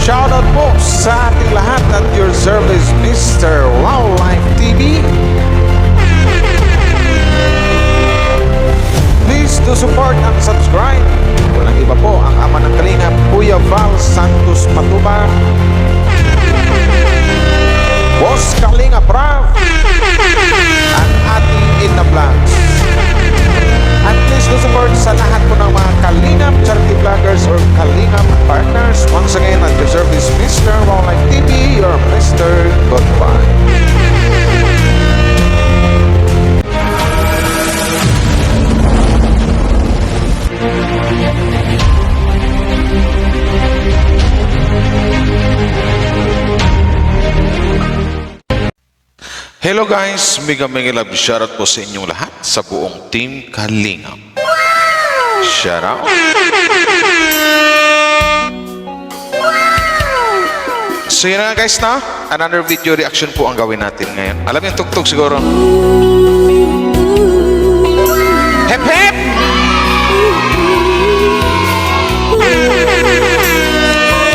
shoutout po sa ating lahat at your service, Mr. Wildlife TV. Please do support and subscribe. Walang iba po ang ama ng Kalingap, Kuya Val Santos Matubang, Boss Kalingap Rav, at ating Ina Vlogs. At please do support sa lahat po ng mga Kalingap charity vloggers or Kalingap partners. Once again, at your service, Mr. Wildlife TV, your Mr. Goodbye. Hello guys, mega love shoutout po sa inyong lahat sa buong team Kalingap. Shoutout. So yun na guys na, another video reaction po ang gawin natin ngayon. Alam yung tugtog siguro. Hep hep!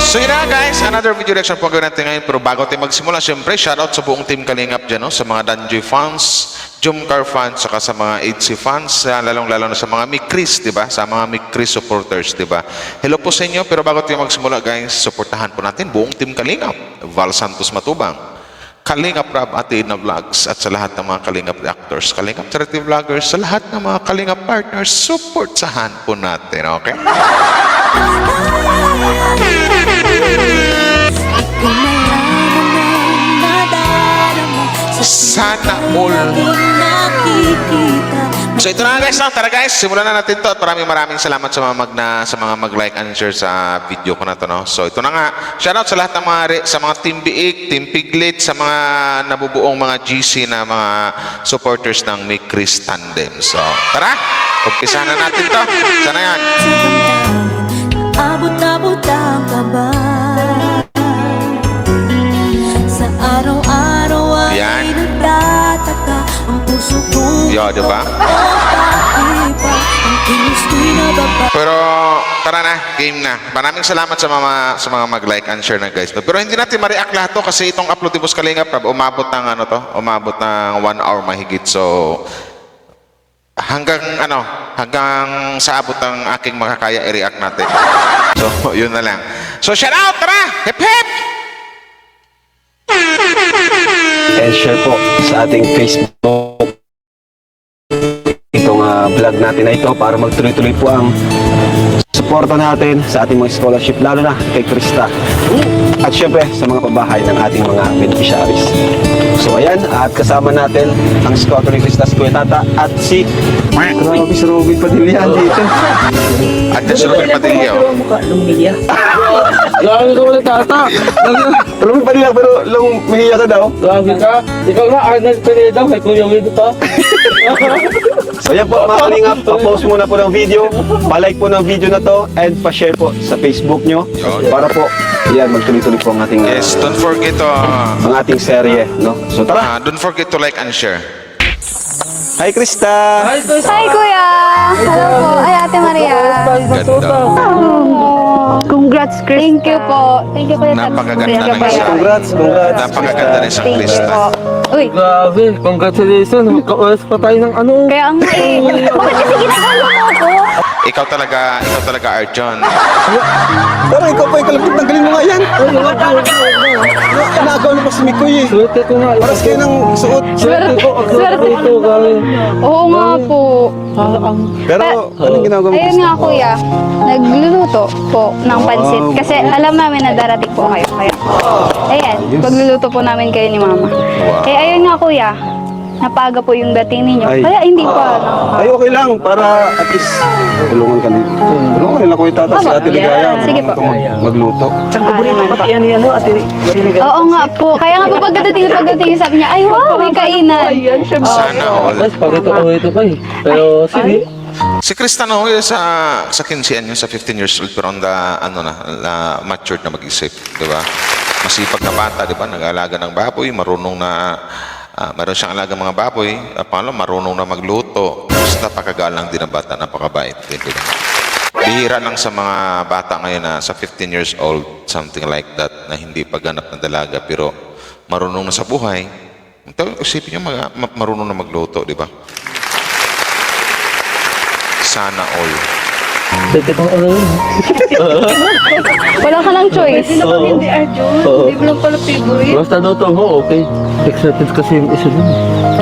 So yun na guys, another video reaction po ang gawin natin ngayon. Pero bago tayo magsimula, syempre shoutout sa buong team Kalingap dyan, no? Sa mga Danjoy fans, Jumcar fans, saka sa mga HC fans, lalong-lalo na sa mga Mikris, di ba? Sa mga Mikris supporters, di ba? Hello po sa inyo, pero bago tayo magsimula guys, supportahan po natin buong team Kalingap. Val Santos Matubang, Kalingap Rab at Ina Vlogs, at sa lahat ng mga Kalingap reactors, Kalingap charity vloggers, sa lahat ng mga Kalingap partners, supportahan po natin, okay? Sana all. So ito na guys, no? Tara guys, simulan na natin to. At maraming salamat sa mga mag-like and share sa video ko na to, no? So ito na nga, shoutout sa lahat ng sa mga Team Biik, Team Piglet, sa mga nabubuong mga GC na mga supporters ng Mikris Tandem. So tara, umpisa na natin to. Sana yan. Abot-abot ang kaba sa araw-araw ay nagtataka ang puso ko. Yo, diba? Pero tara na, game na. Maraming salamat sa mga mag-like and share na guys. Pero hindi natin ma-react lahat to kasi itong upload ni Boss Kalingap umabot ng umabot ng 1 hour mahigit. So hanggang sa abot ng aking makakaya i-react natin. So yun na lang. So shout out, tara! Hip hip! And share po sa ating Facebook itong vlog natin na ito para magtuloy-tuloy po ang suporta natin sa ating mga scholarship, lalo na kay Krista at syempre sa mga pabahay ng ating mga beneficiaries. So ayan, at kasama natin ang squatter ni Krista, Kuya Tata, at si grabe si Robin Padilla dito. At si Robin Padilla. Grabe ka wala Tata. Robin Padilla, pero lang mahiya ka daw. Grabe ka. Ikaw nga, Arnold Pineda, may Kuya Wido pa. So yan po mga Kalingap, pa-post muna po ng video, pa-like po ng video na to, and pa-share po sa Facebook nyo para po, yan, magtuloy-tuloy po ang ating Yes, don't forget to ang ating serye, no? So tara! don't forget to like and share. Hi Krista! Hi, Hi, Kuya! Hello po. Ay, Ate Maria. Congrats, Chris. Thank you po. Thank you po. Napakaganda ng isa. Congrats! Napakaganda ng isang Thank you Krista. po. Uy, Grabe, congratulations. Magka-OS pa tayo ng ano. kaya ang bakit kasi ginagawa mo ako? Ikaw talaga Arjon. Pero ikaw pa yung kalapit, tanggalin mo nga yan! Nagaw na pa si Mikoy eh! Swerte ko nga. Paras kayo ng suot! Swerte ko. Swerte. Ito, galing. Oo nga po. Pero anong ginagawa mo Ayun Krista? nga, Kuya. Nagluluto po ng pansit. Kasi alam namin na darating po kayo. Ayan, pagluluto po namin kayo ni Mama. Eh, ayun nga, Kuya. Napaga po yung dating ninyo. Ay. Kaya hindi pa. Ay, okay lang, para at least tulungan ka dito. Tulungan nila Kuya Tata si Ate Ligaya. Sige po. Magluto. Oo nga po. Kaya nga po pagdating sabi niya, ay wow, may kainan. Sana all. Mas pagkito ko ito pa eh. Pero sige. Si Krista no, sa 15 niya, sa 15 years old, pero on the, matured na mag-isip, di ba? Masipag na bata, di ba? Nag-aalaga ng baboy, marunong na, meron siyang alaga mga baboy, marunong na magluto. Mas napakagalang din ang bata, napakabait. Di ba? Bihira lang sa mga bata ngayon na sa 15 years old, something like that, na hindi pa ganap na dalaga pero marunong na sa buhay. Isipin nyo, marunong na magluto, di ba? Sana all. Teka kung ano yun. Wala ka ng choice. Hindi, Arjun. Oo. Hindi mo lang pala favorite. Basta luto mo, okay. Excited kasi yung isa dun.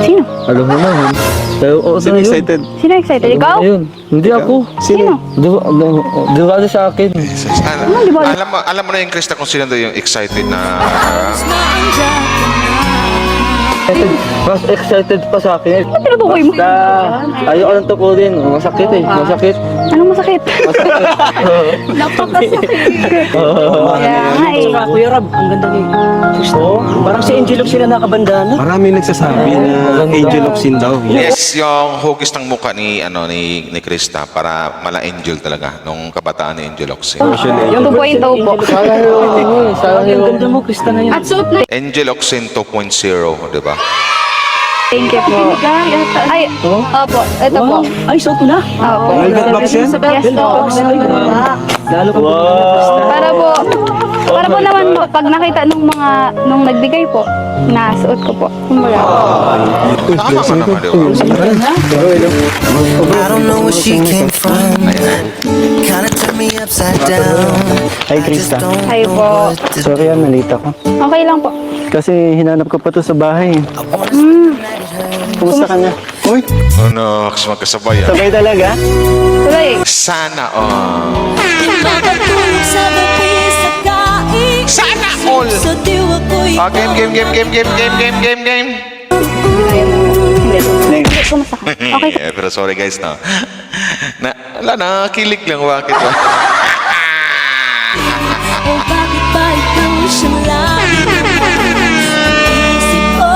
Sino? Alam mo naman. Pero oo Sino na yun. excited? Sino excited? Ikaw? Ayun. Hindi ako. Sino? Di ba sa akin? Sana. Di ba? Alam mo na yung Krista kung sino daw yung excited na... Mas excited pa sa akin. Ba't tinutukoy mo? Basta, ayoko lang tupurin. Masakit eh. Masakit. Anong masakit? Napakasakit. Kaya nga eh. Saka Kuya Rab, ang ganda ni Gusto. Parang si Angel sila nakabandana. Marami nagsasabi na Angel of Sin daw. Yes, yung hugis ng mukha ni Krista para mala angel talaga nung kabataan ni Angel Oxin. Yung 2.0 po. Sayang yung sayang Ang yung... ganda mo, Krista na yun. At suot na Angel Oxin 2.0, di ba? Thank you po. Ay, opo. Ito po. Ay, suot mo na. Opo. Velvet box yan? Yes po. Lalo ko Krista. Para po naman po, pag nakita nung nagbigay po, nasuot ko po. Kumbaga. Tama ka naman, di ba? I don't know where she came from. Kinda turned me upside down. Hi, Krista. Hi po. Sorry nalita ko. Okay lang po. Kasi hinanap ko pa to sa bahay. Kumusta ka na? Uy, Ano, kasi magkasabay ah. sabay talaga? Tuloy. Sana all. Makatulog sa gabi sa kain. Sana all. Sa diwa ko'y Oh, game. Hindi. Kumasakit. Okay. Yeah, pero sorry guys, no. Wala, kilig lang. Bakit ba? O bakit ba ikaw siya lagi isip ko?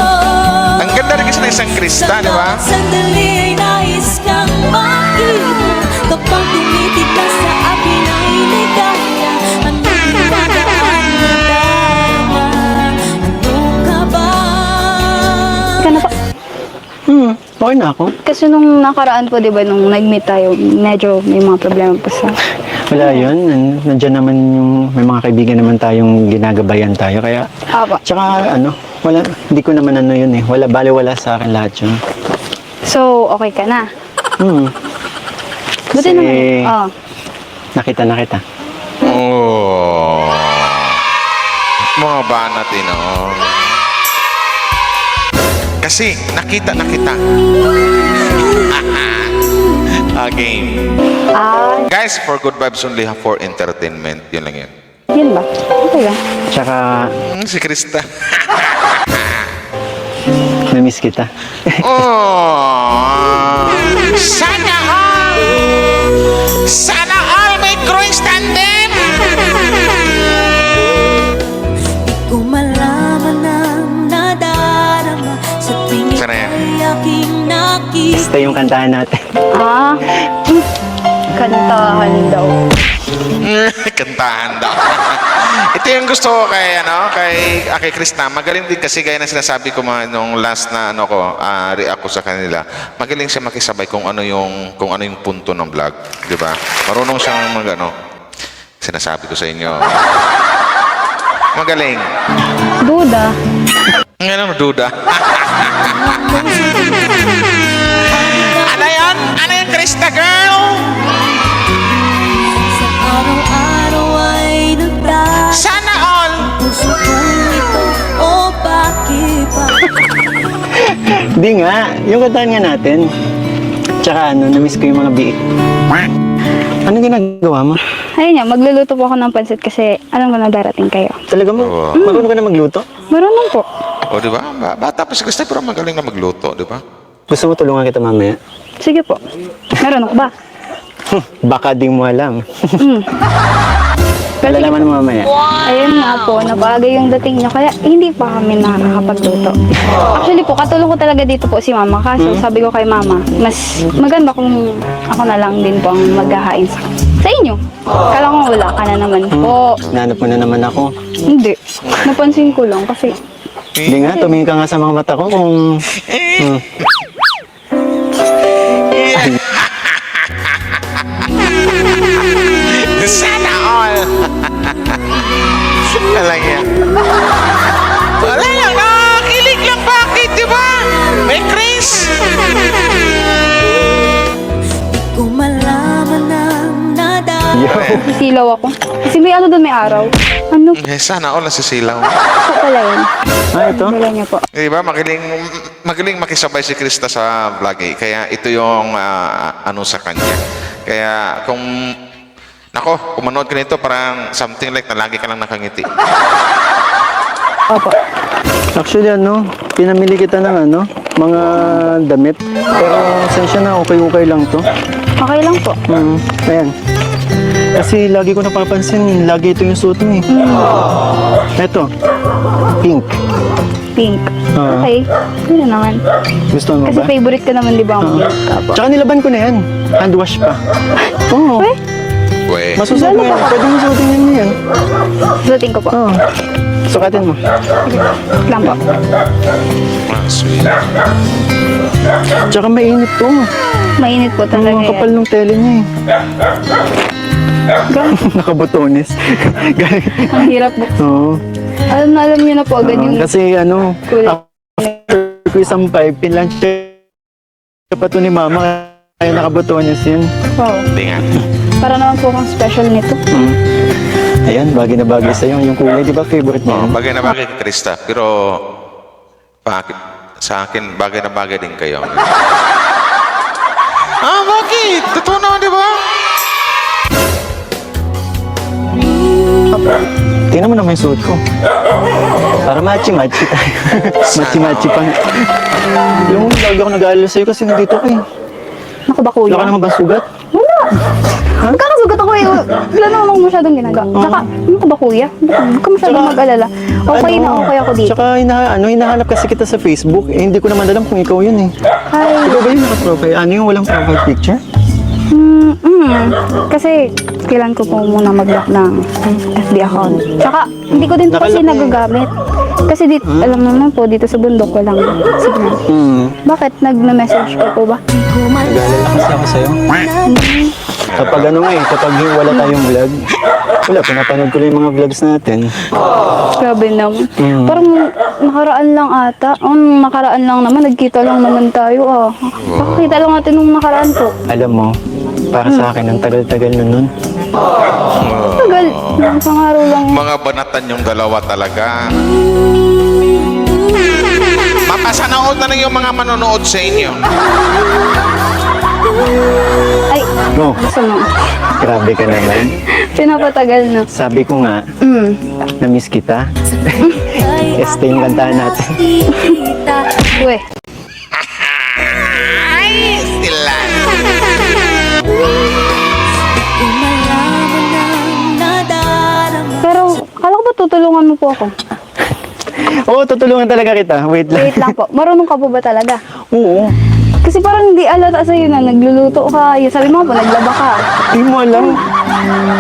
Ang ganda rin kasi ng isang Krista, di ba? Sandali ay nais kang makita. Kapag tumitig ka sa akin ay ligaya. Ano pinagdaan na dama? Ano ka ba? Ka na po. Okay na ako. Kasi nung nakaraan po, di ba, nung nag-meet tayo, medyo may mga problema pa sa... Wala yun. Nandiyan naman yung may mga kaibigan naman tayong ginagabayan tayo. Kaya, Apo. tsaka wala, hindi ko naman yun eh. Wala sa akin lahat yun. So, okay ka na. Buti Kasi- naman. Oh. Nakita na kita. Oh. Mga banat, no? Kasi nakita na kita. Game. Ah, Guys, for good vibes only, for entertainment. Yun lang yun. yun ba? Okay lang. Tsaka, Si Krista. namiss kita. Oh. Sana all! Sana all may cruise tandem! Di ko malaman ang nadarama sa tingin Sana yan. ay aking nakita. Basta yung kantahan natin. Ah, kantahan daw. Kantahan daw. Ito yung gusto ko kay Krista. Magaling din kasi gaya na sinasabi ko nung last na react ko sa kanila. Magaling siya makisabay kung ano yung punto ng vlog, 'di ba? Marunong siyang sinasabi ko sa inyo. Magaling. Duda. Ano duda? Ano yan? Ano yung Krista girl? Sa araw-araw ay nagdaan Sana all! puso kong ito. O bakit ba? Hindi nga. Yung kantahan nga natin. Tsaka namiss ko yung mga biik. Ano ginagawa mo? Ayun nga, magluluto po ako ng pansit kasi alam ko na darating kayo. Talaga mo? Oo. Marunong ka na magluto? Marunong po. O, di ba? Bata pa si Krista pero magaling na magluto, di ba? Gusto mo tulungan kita mamaya? Sige po. Marunong ka ba? Baka di mo alam. Pero sige Malalaman po. mo mamaya. Ayun nga po, nabaga yung dating niya kaya hindi pa kami nakakapagluto. Actually po, katulong ko talaga dito po si mama. Kaso sabi ko kay mama, mas maganda kung ako na lang din po ang maghahain sa inyo. Kala ko wala ka na naman po. Nanap mo na naman ako. Hindi. Napansin ko lang kasi Hindi nga, tumingin ka nga sa mga mata ko kung... Alam yan. Wala lang, nakakilig lang. Bakit, di ba? May Chris. Kung malaman ng nada Silaw ako. Kasi may ano doon, may araw. Ano Eh, sana all nasisilaw. po pala yun? Ito? Wala niya po. Di ba? Magaling makisabay si Krista sa vlog eh. Kaya ito yung ano sa kanya. Kaya kung nako, kung manood ka nito, parang something like na lagi ka lang nakangiti. Opo. Actually, pinamili kita ng mga damit. Pero, sensya na, okay lang to. Okay lang po. Ayan. Kasi lagi ko napapansin, lagi ito yung suot mo eh. Eto, pink. Pink. Ah. Okay. Ano naman. Gusto mo Kasi ba? favorite ko naman, di ba, ang pink ka po. Tsaka nilaban ko na yan. Hand wash pa. Oo. Uy, Weh. Masusuot mo yan. Pwede mo suotin yan. suotin ko po. Oo. Sukatin mo. Wait lang po. Ah, sweet. Tsaka mainit to. Mainit po talaga Ang kapal yan. ng tele niya eh. Grabe. Nakabotones. Ang hirap po. Oo. Alam niyo na po agad yung Kasi kulay. after ko isang 5, pinlunch pa to ni mama. Kaya nakabotones yun. Wow. Hindi nga. Para naman po akong special nito. Ayan, bagay na bagay sa'yo. Yung kulay, di ba favorite mo? Oh, bagay na bagay kay Krista. Pero bakit? Sa akin, bagay na bagay din kayo. Bakit? Totoo naman, di ba? Tingnan mo naman yung suot ko. Para matchy-matchy tayo. Matchy-matchy pa. Yung lagi ako nag-aalala sa'yo kasi nandito ka eh. Naku ba kuya? Wala ka naman ba sugat? Wala. Magkakasugat ako eh. Wala naman akong masyadong ginagawa. Saka, ano ka ba kuya? Huwag ka masyadong mag-alala. Okay na okay ako dito. Tsaka hinahanap kasi kita sa Facebook. Eh, hindi ko naman alam kung ikaw yun eh. Hi. Ikaw ba yung naka-profile? Ano yung walang profile picture? Kasi, kailan ko po muna mag-lock ng FB account. Tsaka, hindi ko din po kasi Nakalock eh. nagagamit. Kasi alam naman po, dito sa bundok walang signal. Bakit? Nag-message ko po ba? Nag-aalala kasi ako sa'yo. Kapag kapag wala tayong vlog, wala, pinapanood ko lang yung mga vlogs natin. Grabe naman. Parang nakaraan lang ata. Nakaraan lang naman. Nagkita lang naman tayo. Nakakita lang natin nung nakaraan po. Alam mo, para sa akin, ang tagal-tagal nun. Tagal. Isang araw lang. Mga banatan yung dalawa talaga. Mapasanood na lang yung mga manonood sa inyo. Ay, Oh, gusto mo. grabe ka naman. Pinapatagal na. Sabi ko nga, na-miss kita. Este yung kantahan natin. Uwe. Sila. Kung malaman ng nadarama Pero, kala ko ba tutulungan mo po ako? Oo, tutulungan talaga kita. Wait lang. Wait lang po. Marunong ka po ba talaga? Oo, Kasi parang hindi alata sa'yo na nagluluto ka. Yung sabi mo po, naglaba ka. di mo alam.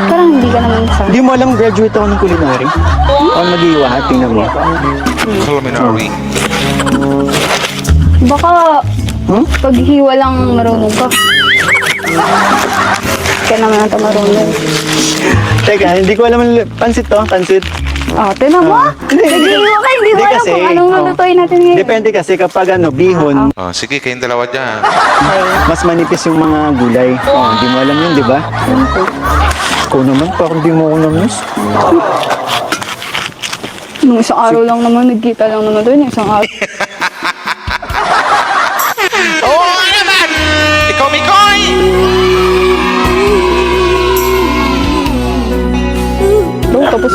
Parang hindi ka naman sa... Di mo alam, graduate ako ng culinary. Ako mag-iwa, tingnan mo. Culinary. Baka paghiwa lang marunong ka. Kaya naman ito marunong. Teka, hindi ko alam. Pansit to, pansit. Tinan mo. Naghiwa ka, hindi mo Hindi alam kasi, kung anong lutuin natin ngayon. Depende kasi kapag bihon, Sige, kayong dalawa dyan. mas manipis yung mga gulay. Hindi mo alam yun, di ba? Ikaw naman, parang di mo ako na-miss. Nung isang araw lang naman, nagkita lang naman doon. Isang araw. Oo, ano naman? Ikaw, Mikoy! Doon, tapos...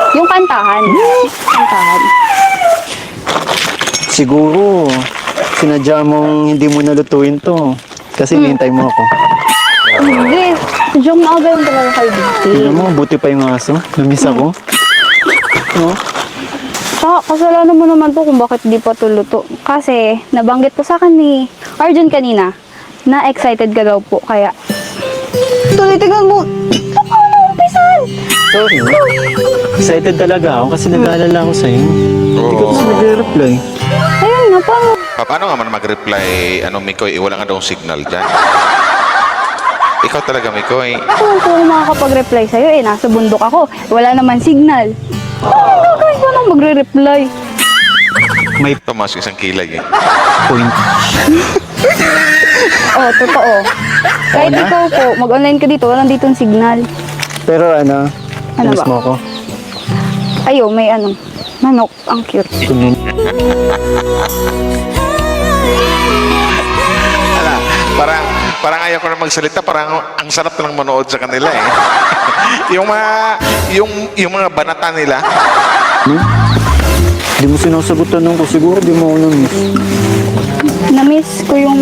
Yung kantahan. Kantahan. Siguro, sinadya mong hindi mo nalutuin to. Kasi hinihintay mo ako. Hindi. Diyan na agad talaga kay Vicky. Tingnan mo, buti pa yung aso. Namiss ako. No? Kasalanan mo naman to kung bakit di pa tuluto. Kasi, nabanggit po sa akin ni Arjun kanina na excited ka daw po. Kaya, tuloy-tingnan mo. Saka na umpisan. Sorry. Excited talaga ako kasi nag-aalala ako sa'yo. Hindi ko kasi nag-reply. Ayun nga, paano? Paano nga man mag-reply, Mikoy, wala nga daw signal dyan. Ikaw talaga, Mikoy. Ako lang po ako makakapag-reply sa'yo eh. Nasa bundok ako. Wala naman signal. Ano gagawin ko nang magre-reply? May Tumas isang kilay eh. point. Oh, totoo. Kahit na? ikaw po, mag-online ka dito, walang ditong signal. Pero ano, Ano namiss ba? mo ako. Ayo, may ano, manok. Ang cute. Ala, parang ayaw ko na magsalita, parang ang sarap na lang manood sa kanila eh. yung mga banata nila. Di mo sinasagot tanong ko. Siguro di mo ako namiss. Na-miss ko yung...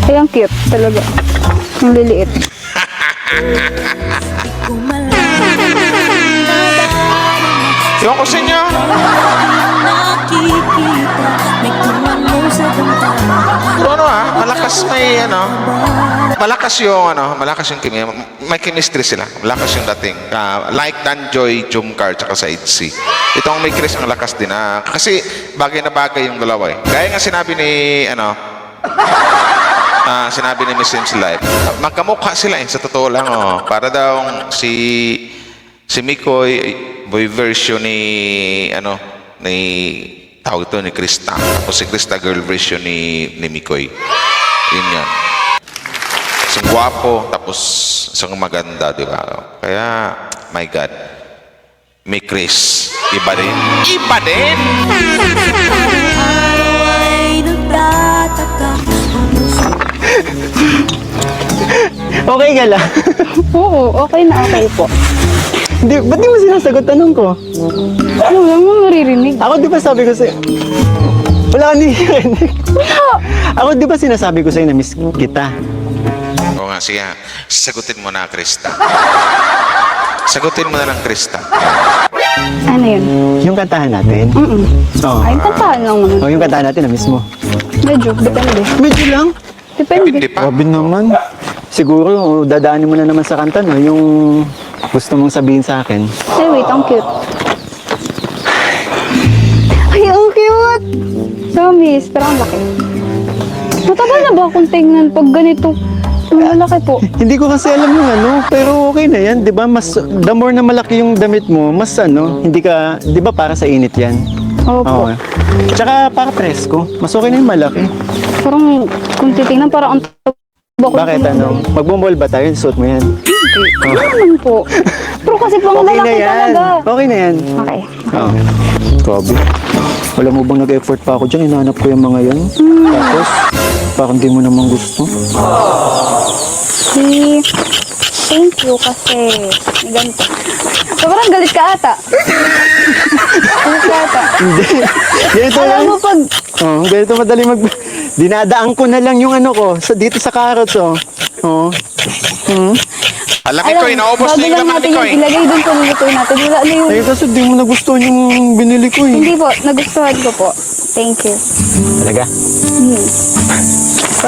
Ay, ang cute talaga. Yung liliit. Ewan ko sa inyo. Nakikita, may kumano sa damdamin. Pero malakas yung kimia. May chemistry sila. Malakas yung dating. Like Danjoy, Jumcar, tsaka sa Itzy. Itong may Chris ang lakas din. Kasi bagay na bagay yung dalawa eh. Gaya nga sinabi ni Miss Sims Live, magkamukha sila eh, sa totoo lang. Oh. Para daw si Mikoy, boy version ni tawag ito ni Krista. Tapos si Krista girl version ni Mikoy. Yun yan. Isang gwapo, tapos isang maganda, di ba? Kaya, my God, may Chris. Iba din. Iba din! Araw ay nagtataka. Okay ka lang. Oo, okay na okay po. Ba't di mo sinasagot tanong ko? Ano lang mo maririnig? Ako di ba sabi ko sa'yo? Wala ka nirinig. Ako di ba sinasabi ko sa'yo na miss kita? Oo nga, sige. Sagutin mo na, Krista. Sagutin mo na lang, Krista. Ano yun? Yung kantahan natin? Oo. Ay, kantahan lang naman. Oh, yung kantahan natin na miss mo. Medyo, depende. Medyo lang. Depende. Hindi pa. Grabe naman. Siguro, dadaanin mo na naman sa kanta, no? Yung gusto mong sabihin sa akin. Ay, wait, ang cute. Ay, ang cute! So, miss, pero ang laki. Matagal na ba akong tingnan pag ganito? Ang laki po. Hindi ko kasi alam yung ano, pero okay na yan, di ba? Mas, the more na malaki yung damit mo, mas ano, hindi ka, di ba para sa init yan? Opo. Oo. Tsaka para presko, mas okay na yung malaki. Parang, kung titingnan, parang ang taba ko. Bakit ano? Magbumol ba tayo? Suot mo yan. Ano naman po? Pero kasi pang Okay na lalaki yan. talaga. Okay na yan. Okay. Oo. Grabe. Wala mo bang nag-effort pa ako dyan? Hinahanap ko yung mga yan. Tapos, parang di mo naman gusto. Thank you kasi may ganito. Sobrang galit ka ata. Galit ka ata. Hindi. Ganito lang. Alam mo pag Ganito madali dinadaan ko na lang yung ano ko dito sa carrots, oh. Oh. Alam, Mikoy, naubos na yung bago lang laman, natin Mikoy. yung ilagay dun sa lulutuin natin. Wala na yung... Eh, kasi di mo nagustuhan yung binili ko, eh. Hindi po, nagustuhan ko po. Thank you. Talaga? 100%.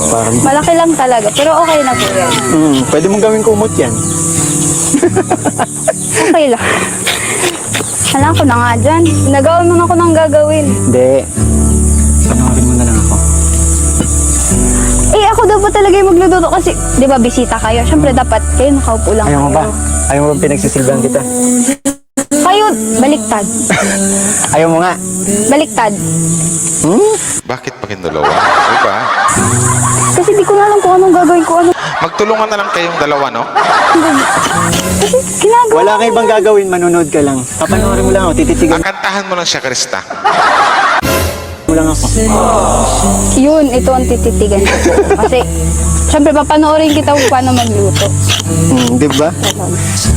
Parang, Malaki lang talaga, pero okay na po yan. pwede mong gawin kumot yan. Okay lang. Alam ko na nga dyan. Nagawa mo na ako ng gagawin. Hindi. Panoorin mo na lang ako. Eh, ako dapat talaga yung magluluto kasi, di ba, bisita kayo. Siyempre, dapat kayo nakaupo lang Ayaw mo ba? kayo. Ayaw mo ba pinagsisilbihan kita? Kayo, baliktad. Ayaw mo nga. Baliktad. Bakit pa dalawa? Diba? Kasi di ko na alam kung anong gagawin ko. Ano. Magtulungan na lang kayong dalawa, no? Kasi ginagawa Wala ko kay ibang gagawin, manonood ka lang. Papanoorin mo lang ako, tititigan Kantahan mo lang siya, Krista. mo lang ako. Yun, ito ang tititigan ko po. Kasi, syempre, papanoorin kita kung paano magluto. Di ba?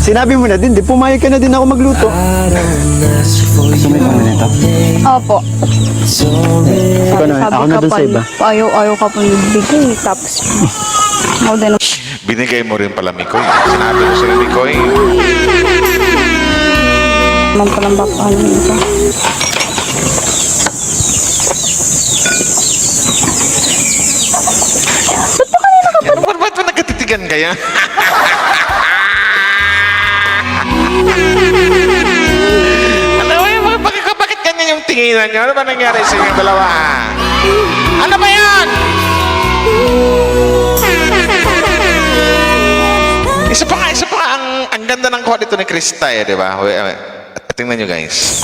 Sinabi mo na din, di pumayag ka na din ako magluto. Gusto mo yung nito? Opo. Ikaw na, ako na dun sa iba. Ayaw ka pa nagbigay. Tapos, ako din. Binigay mo rin pala, Mikoy. Sinabi mo sa'yo, Mikoy. Naman palang bapahan mo ito. Ba't ba nagkatitigan kaya? Ano ba yung bakit ganyan yung tinginan nyo? Ano ba nangyari sa inyong dalawa? Ano ba yan? Isa pa nga. Ang ganda ng kuha dito ni Krista eh, di ba? Tingnan nyo guys.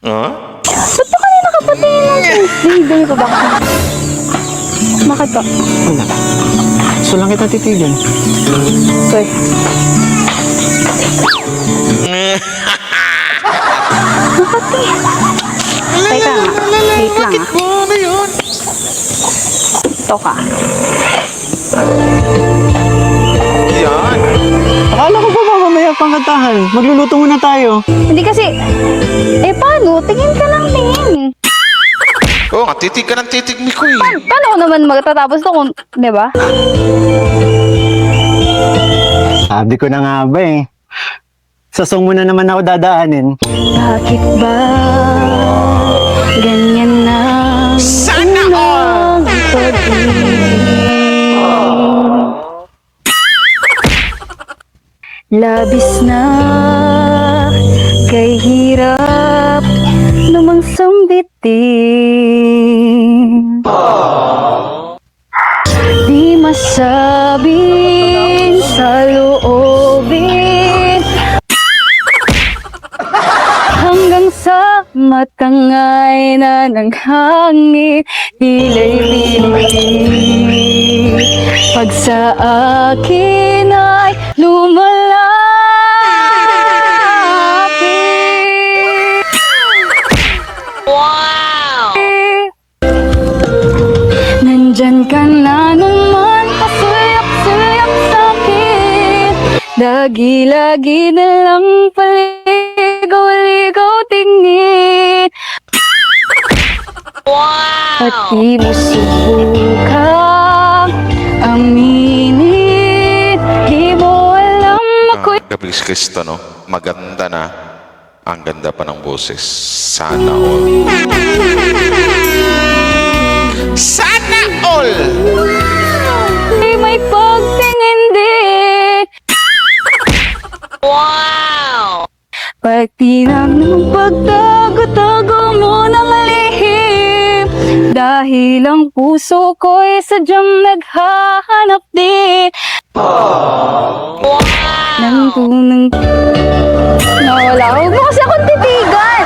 Oh? Ba't pa kayo nakapatingin ng selfie? Dali pa ba ako? Bakit po? Wala. So lang kita titigan. Sorry. Teka nga. Wait lang ah. Ano yun? Ito ka. Yan. Akala ko ba mamaya pang kantahan? Magluluto muna tayo. Hindi kasi... paano? Tingin ka lang, tingin. Oo nga, titig ka ng titig, Mikoy. Paano ko naman magtatapos to kung... Di ba? Sabi ko na nga ba eh. Sa song mo na naman ako dadaanin. Bakit ba ganyan na Sana all! ang pag-ibig? Labis na kay hirap lumang sambitin. Di masabing sa loobin hanggang sa matangay na ng hangin, ila'y pinig. Pag sa akin ay lumalapit. Wow! Nandyan ka na naman, pasulyap-sulyap sa'kin. Lagi-lagi na lang paligaw-ligaw tingin. At di mo subukang aminin. Di mo alam ako'y Gabi si Krista, no? Maganda na. Ang ganda pa ng boses. Sana all. Sana all! may pagtingin din. Pati lang ng pagtago-tago mo ng lihim. Dahil ang puso ko'y sadyang naghahanap din. Nang tunang... Nawala. Huwag mo kasi akong titigan.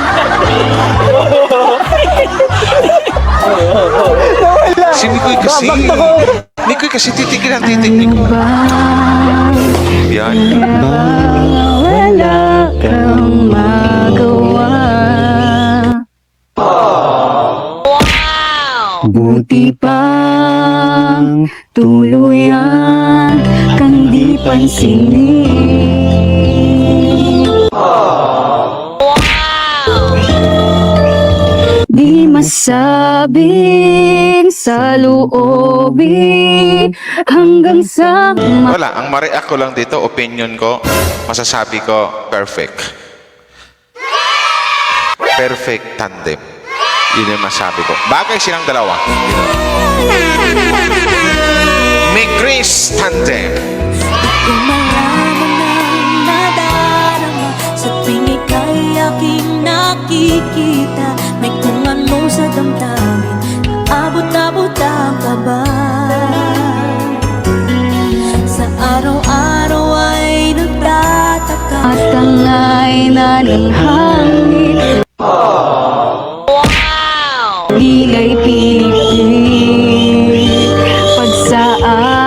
Si Mikoy kasi. Mikoy kasi titigil ang titig ni Ano ba? Yan. Wala kang magawa. Buti pang tuluyan kang di pansinin. Di masabing sa loobin hanggang sa Wala, ang ma-react ko lang dito, opinion ko, masasabi ko, perfect. Perfect tandem. Yun yung masabi ko. Bagay silang dalawa. May Chris tandem. Kung malaman ang nadarama sa tuwing ika'y aking nakikita, may kung ano sa damdamin, abot-abot ang kaba. Sa araw-araw ay nagtataka at tangay na ng hangin. Ila'y pinig. Pag sa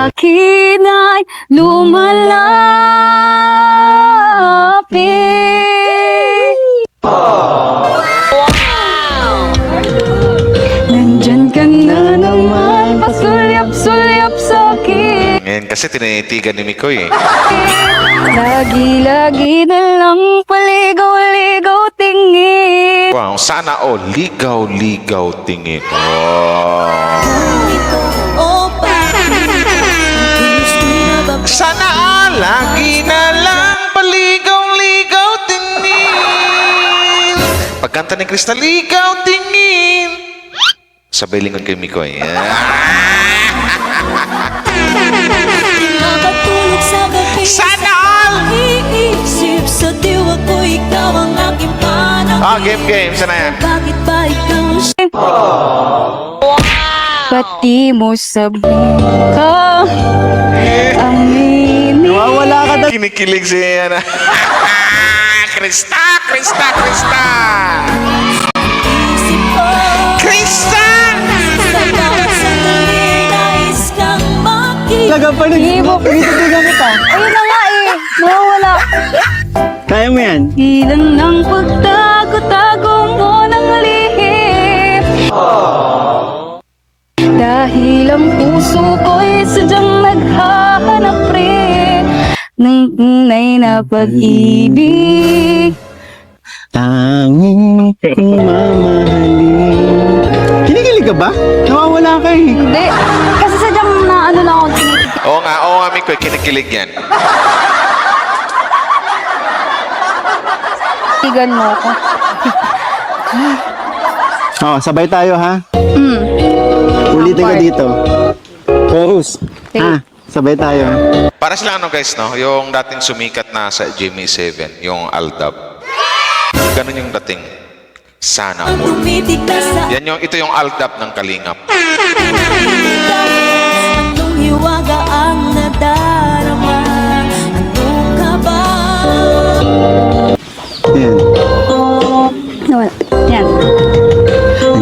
akin ay lumalapit. Nandyan ka na naman, pasulyap-sulyap sa'kin. Ngayon kasi tinitigan ni Mikoy eh. Lagi-lagi na lang paligaw-ligaw tingin. Wow, sana all. Ligaw-ligaw tingin. Wow. ito o bakit ang kilos ko'y nababa. Sana all. Lagi na lang paligaw-ligaw tingin. Pagkanta ni Krista, ligaw tingin. Sabay lingon kay Mikoy. Makatulog sa gabi Sana all. iisip sa diwa ko, ikaw ang aking panang. Game. Sana yan. Bakit ba ikaw ang Pati mo sabihin aminin. Nawawala ka na. Kinikilig si Ana. Krista! Krista! Krista! Isip ko Krista! sa bawat sandali nais kang makita. Talaga pa nagtitigan kita. Ayun na nga eh, nawawala. Kaya mo yan? Ilan ng pagtago-tago mo ng lihim. Dahil ang puso ko'y sadyang naghahanap rin ng tunay na pag-ibig. Tanging mamahalin. Kinikilig ka ba? Nawawala ka eh. Hindi, kasi sadyang na ano lang ako tinitig. Oo nga, Mikoy, kinikilig yan. Tigan mo ako. Oh, sabay tayo ha. Mm. Ulitin ka Part. dito. Chorus. Sige. Ha, sabay tayo ha. Para silang ano guys, no? Yung dating sumikat na sa GMA7, yung Aldab. Ganun yung dating. Sana Ang all. tumitig na sa Ito yung Aldab ng Kalingap. anong hiwaga ang nadarama. Ano ka ba? Yan. Nawala. Yan.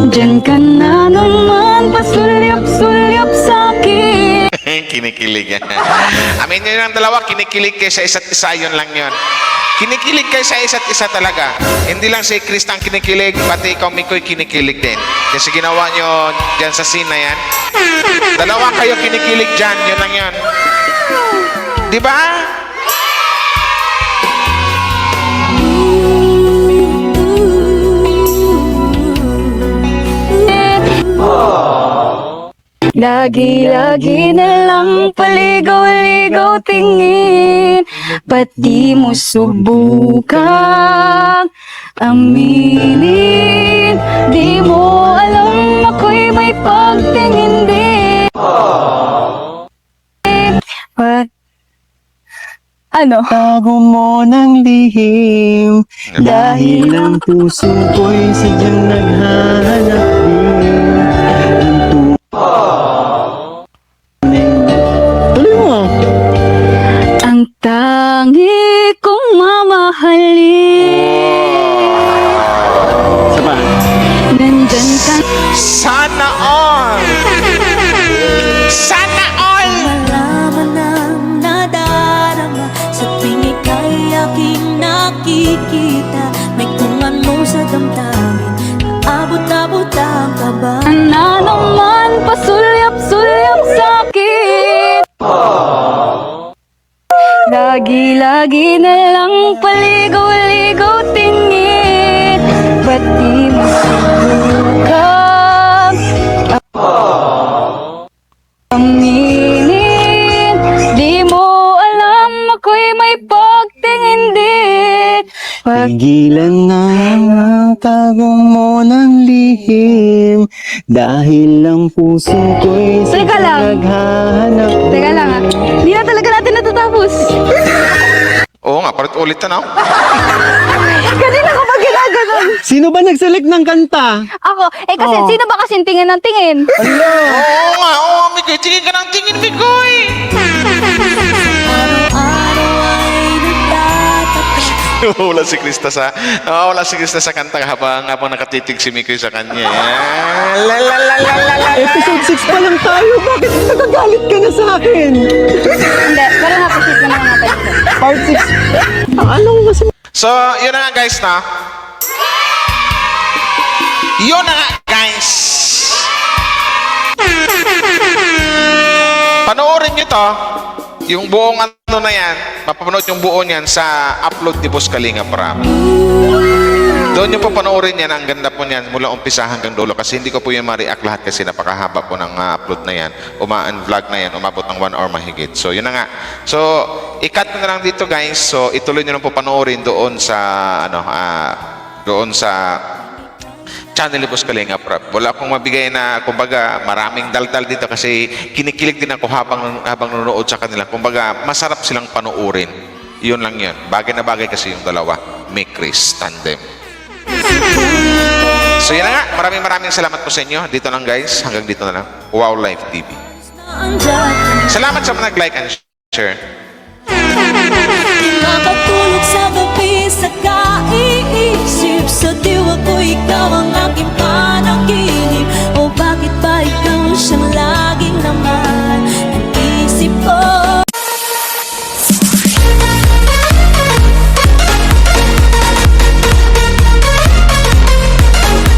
Diyan ka na naman, pasulyap-sulyap sa'kin. Kinikilig yan. Amin nyo yung dalawa, kinikilig kayo sa isa't isa, yun lang yun. Kinikilig kayo sa isa't isa talaga. Hindi lang si Krista ang kinikilig, pati ikaw, Mikoy, kinikilig din. Kasi ginawa nyo dyan sa scene na yan. Dalawa kayo kinikilig dyan, yun lang yun. Di ba? Lagi-lagi na lang paligaw-ligaw tingin. Pati mo subukan aminin. Di mo alam ako'y may pagtingin din. Ano? Tago mo ng lihim. Dahil ang puso ko'y sadyang naghahanap din. Ng tuloy mo. Ang tangi kong mamahalin. Saba. Nandyan ka. Sana all! Sana all! Malaman ang nadarama sa tuwing ika'y aking nakikita. May kung ano sa damdamin, abot-abot ang kaba. Na naman pasulyap-sulyap sa'kin. Lagi-lagi na lang paligaw-ligaw tingin. Ba't di mo subukan aminin? Di mo alam ako'y may pagtingin din. Pigilan na ang tago mo ng lihim. Dahil ang puso ko'y Teka lang. sadyang naghahanap din. Teka lang ah, hindi na talaga natin natatapos. Oo nga, ulit na, no? Kanina ko ba ginaganon? Sino ba nag-select ng kanta? Ako, kasi sino ba kasing tingin ng tingin? Oo nga, Mikoy, tingin ka ng tingin, Mikoy! Araw-araw ay nagtataka. Wala si Krista sa kanta habang nakatitig si Mikoy sa kanya. La la la la la la. Episode 6 pa lang tayo. Bakit nagagalit ka na sa akin? Hindi, pero napasit naman natin ito. Part 6. Anong mas... So, yun na nga guys na. Yun na nga guys. Panoorin nyo to. Yung buong ano na yan, mapapanood yung buo niyan sa upload ni Boss Kalinga Prab. Doon nyo po panoorin yan, ang ganda po niyan mula umpisa hanggang dulo kasi hindi ko po yung ma-react lahat kasi napakahaba po ng upload na yan. Vlog na yan, umabot ng 1 hour mahigit. So yun na nga. So i-cut na lang dito guys. So ituloy nyo lang po panoorin doon sa doon sa channel ni Boss Kalinga Prab. Wala akong mabigay na, kumbaga, maraming daldal dito kasi kinikilig din ako habang nanonood sa kanila. Kumbaga, masarap silang panoorin. Yun lang yun. Bagay na bagay kasi yung dalawa. May Chris tandem. So yan na nga, maraming salamat po sa inyo. Dito lang guys, hanggang dito na lang. Wow Life TV. Salamat sa mga nag-like and share. Nakatulog sa gabi sa kaiis